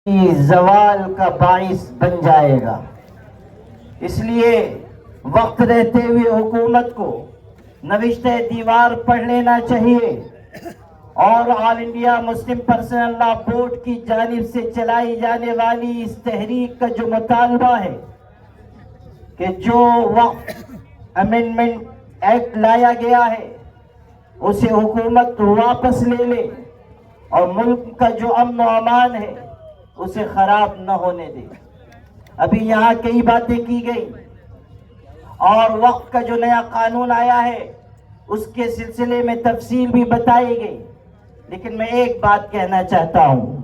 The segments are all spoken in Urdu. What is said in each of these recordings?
کی زوال کا باعث بن جائے گا۔ اس لیے وقت رہتے ہوئے حکومت کو نوشتہ دیوار پڑھ لینا چاہیے اور آل انڈیا مسلم پرسنل لا بورڈ کی جانب سے چلائی جانے والی اس تحریک کا جو مطالبہ ہے کہ جو وقف امینڈمنٹ ایکٹ لایا گیا ہے اسے حکومت واپس لے لے اور ملک کا جو امن و امان ہے اسے خراب نہ ہونے دے۔ ابھی یہاں کئی باتیں کی گئی اور وقف کا جو نیا قانون آیا ہے اس کے سلسلے میں تفصیل بھی بتائی گئی، لیکن میں ایک بات کہنا چاہتا ہوں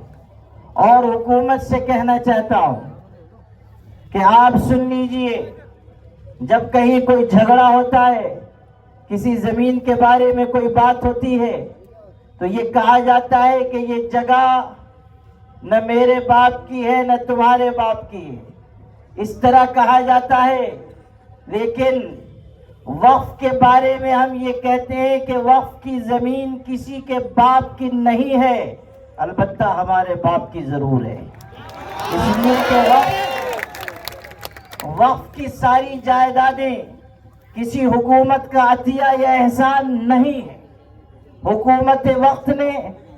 اور حکومت سے کہنا چاہتا ہوں کہ آپ سن لیجئے، جب کہیں کوئی جھگڑا ہوتا ہے، کسی زمین کے بارے میں کوئی بات ہوتی ہے تو یہ کہا جاتا ہے کہ یہ جگہ نہ میرے باپ کی ہے نہ تمہارے باپ کی ہے، اس طرح کہا جاتا ہے۔ لیکن وقف کے بارے میں ہم یہ کہتے ہیں کہ وقف کی زمین کسی کے باپ کی نہیں ہے، البتہ ہمارے باپ کی ضرور ہے، اس لیے کہ وقف کی ساری جائیدادیں کسی حکومت کا عطیہ یا احسان نہیں ہے۔ حکومت وقت نے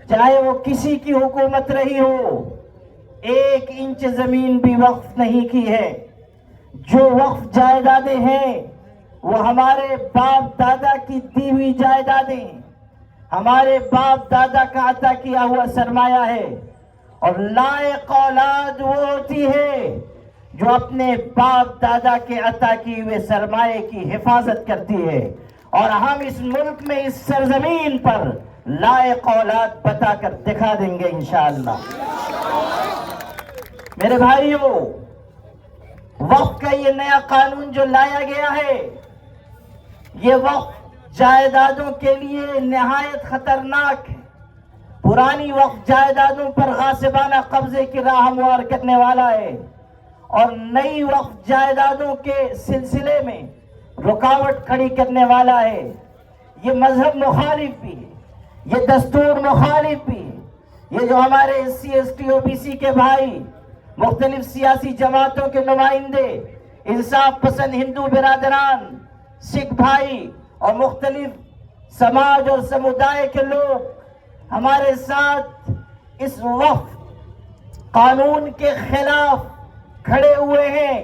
چاہے وہ کسی کی حکومت رہی ہو 1 انچ زمین بھی وقف نہیں کی ہے۔ جو وقف جائیدادیں ہیں وہ ہمارے باپ دادا کی دی ہوئی جائیدادیں ہیں، ہمارے باپ دادا کا عطا کیا ہوا سرمایہ ہے، اور لائق اولاد وہ ہوتی ہے جو اپنے باپ دادا کے عطا کیے ہوئے سرمایہ کی حفاظت کرتی ہے، اور ہم اس ملک میں اس سرزمین پر لائق اولاد بتا کر دکھا دیں گے انشاءاللہ۔ میرے بھائیوں، وقف کا یہ نیا قانون جو لایا گیا ہے یہ وقف جائیدادوں کے لیے نہایت خطرناک ہے۔ پرانی وقف جائیدادوں پر غاصبانہ قبضے کی راہ ہموار کرنے والا ہے اور نئی وقف جائیدادوں کے سلسلے میں رکاوٹ کھڑی کرنے والا ہے۔ یہ مذہب مخالف بھی ہے، یہ دستور مخالف بھی ہے۔ یہ جو ہمارے SC ST OBC کے بھائی، مختلف سیاسی جماعتوں کے نمائندے، انصاف پسند ہندو برادران، سکھ بھائی اور مختلف سماج اور سمودائے کے لوگ ہمارے ساتھ اس وقف قانون کے خلاف کھڑے ہوئے ہیں،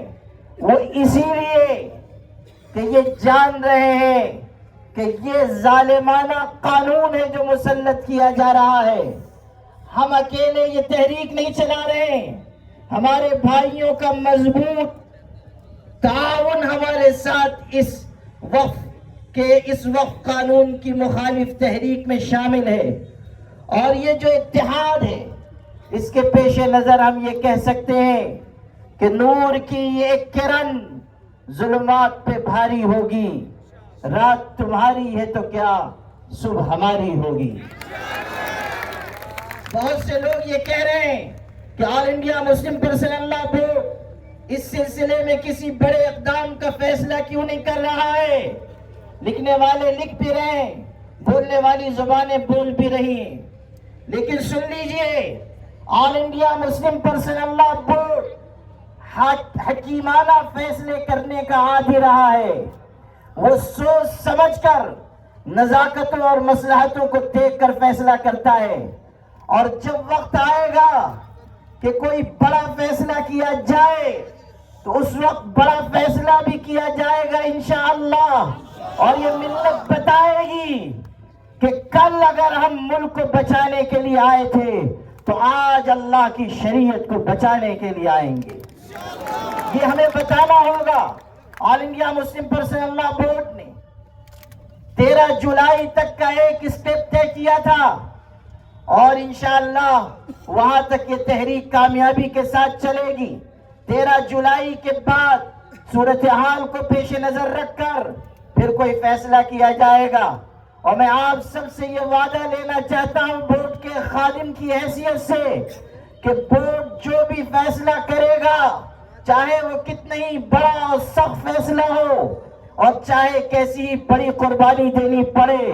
وہ اسی لیے کہ یہ جان رہے ہیں کہ یہ ظالمانہ قانون ہے جو مسلط کیا جا رہا ہے۔ ہم اکیلے یہ تحریک نہیں چلا رہے ہیں، ہمارے بھائیوں کا مضبوط تعاون ہمارے ساتھ اس وقف قانون کی مخالف تحریک میں شامل ہے، اور یہ جو اتحاد ہے اس کے پیش نظر ہم یہ کہہ سکتے ہیں کہ نور کی یہ ایک کرن ظلمات پہ بھاری ہوگی، رات تمہاری ہے تو کیا صبح ہماری ہوگی۔ بہت سے لوگ یہ کہہ رہے ہیں کہ آل انڈیا مسلم پرسنل لا بورڈ اس سلسلے میں کسی بڑے اقدام کا فیصلہ کیوں نہیں کر رہا ہے۔ لکھنے والے لکھ بھی رہے ہیں، بولنے والی زبانیں بول بھی رہی ہیں، لیکن سن لیجئے، آل انڈیا مسلم پرسنل لا بورڈ حکیمانہ فیصلے کرنے کا عادی رہا ہے۔ وہ سوچ سمجھ کر نزاکتوں اور مصلحتوں کو دیکھ کر فیصلہ کرتا ہے، اور جب وقت آئے گا کہ کوئی بڑا فیصلہ کیا جائے تو اس وقت بڑا فیصلہ بھی کیا جائے گا انشاءاللہ، اور یہ ملت بتائے گی کہ کل اگر ہم ملک کو بچانے کے لیے آئے تھے تو آج اللہ کی شریعت کو بچانے کے لیے آئیں گے۔ یہ ہمیں بتانا ہوگا۔ آل انڈیا مسلم پرسنل لا بورڈ نے 13 جولائی تک کا ایک اسٹیپ طے کیا تھا، اور انشاءاللہ وہاں تک یہ تحریک کامیابی کے ساتھ چلے گی۔ 13 جولائی کے بعد صورتحال کو پیش نظر رکھ کر پھر کوئی فیصلہ کیا جائے گا، اور میں آپ سب سے یہ وعدہ لینا چاہتا ہوں بورڈ کے خادم کی حیثیت سے کہ بورڈ جو بھی فیصلہ کرے گا، چاہے وہ کتنا ہی بڑا اور سخت فیصلہ ہو اور چاہے کیسی ہی بڑی قربانی دینی پڑے،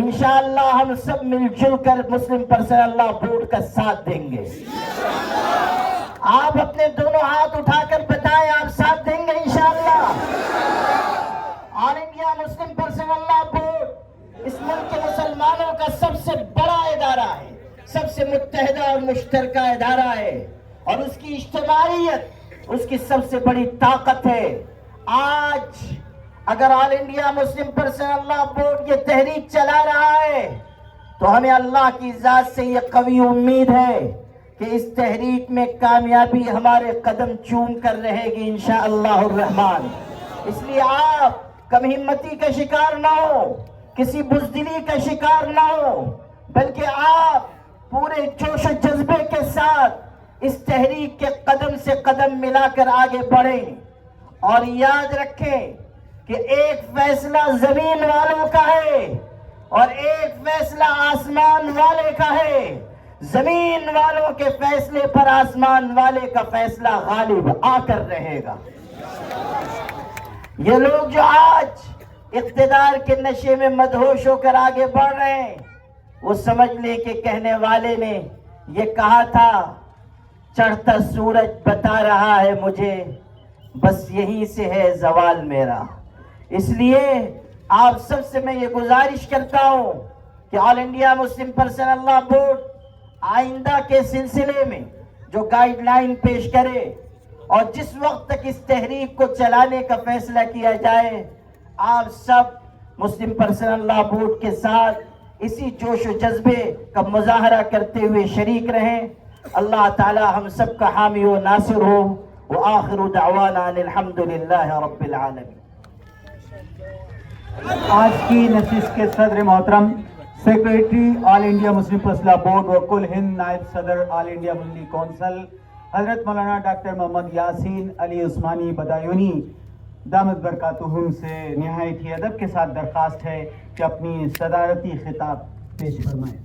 انشاءاللہ ہم سب مل جل کر مسلم پرسنل لا بورڈ کا ساتھ دیں گے۔ اپنے دونوں ہاتھ اٹھا کر بتائیں آپ ساتھ دیں گے انشاءاللہ؟ All India Muslim Personal Law Board اس ملک کے مسلمانوں کا سب سے بڑا ادارہ ہے، سب سے متحدہ اور مشترکہ ادارہ ہے، اور اس کی اجتماعیت اس کی سب سے بڑی طاقت ہے۔ آج اگر All India Muslim Personal Law Board یہ تحریک چلا رہا ہے تو ہمیں اللہ کی ذات سے یہ قوی امید ہے کہ اس تحریک میں کامیابی ہمارے قدم چوم کر رہے گی انشاءاللہ الرحمن۔ اس لیے آپ کم ہمتی کا شکار نہ ہو، کسی بزدلی کا شکار نہ ہو، بلکہ آپ پورے جوش و جذبے کے ساتھ اس تحریک کے قدم سے قدم ملا کر آگے بڑھیں، اور یاد رکھیں کہ ایک فیصلہ زمین والوں کا ہے اور ایک فیصلہ آسمان والے کا ہے۔ زمین والوں کے فیصلے پر آسمان والے کا فیصلہ غالب آ کر رہے گا۔ یہ لوگ جو آج اقتدار کے نشے میں مدہوش ہو کر آگے بڑھ رہے ہیں، وہ سمجھ لیں کہ کہنے والے نے یہ کہا تھا، چڑھتا سورج بتا رہا ہے مجھے، بس یہیں سے ہے زوال میرا۔ اس لیے آپ سب سے میں یہ گزارش کرتا ہوں کہ All India Muslim Personal Law Board آئندہ کے سلسلے میں جو گائیڈ لائن پیش کرے اور جس وقت تک اس تحریک کو چلانے کا فیصلہ کیا جائے، آپ سب مسلم پرسنل لاء بورڈ کے ساتھ اسی جوش و جذبے کا مظاہرہ کرتے ہوئے شریک رہیں۔ اللہ تعالی ہم سب کا حامی و ناصر ہو۔ وآخر دعوانا ان الحمدللہ رب العالمین۔ آج کی نشست کے صدر محترم secretary All India Muslim Personal Law Board و کل ہند نائب صدر آل انڈیا مسلم کونسل حضرت مولانا ڈاکٹر محمد یاسین علی عثمانی بدایونی دامت برکاتہم سے نہایت ہی ادب کے ساتھ درخواست ہے کہ اپنی صدارتی خطاب پیش فرمائیں۔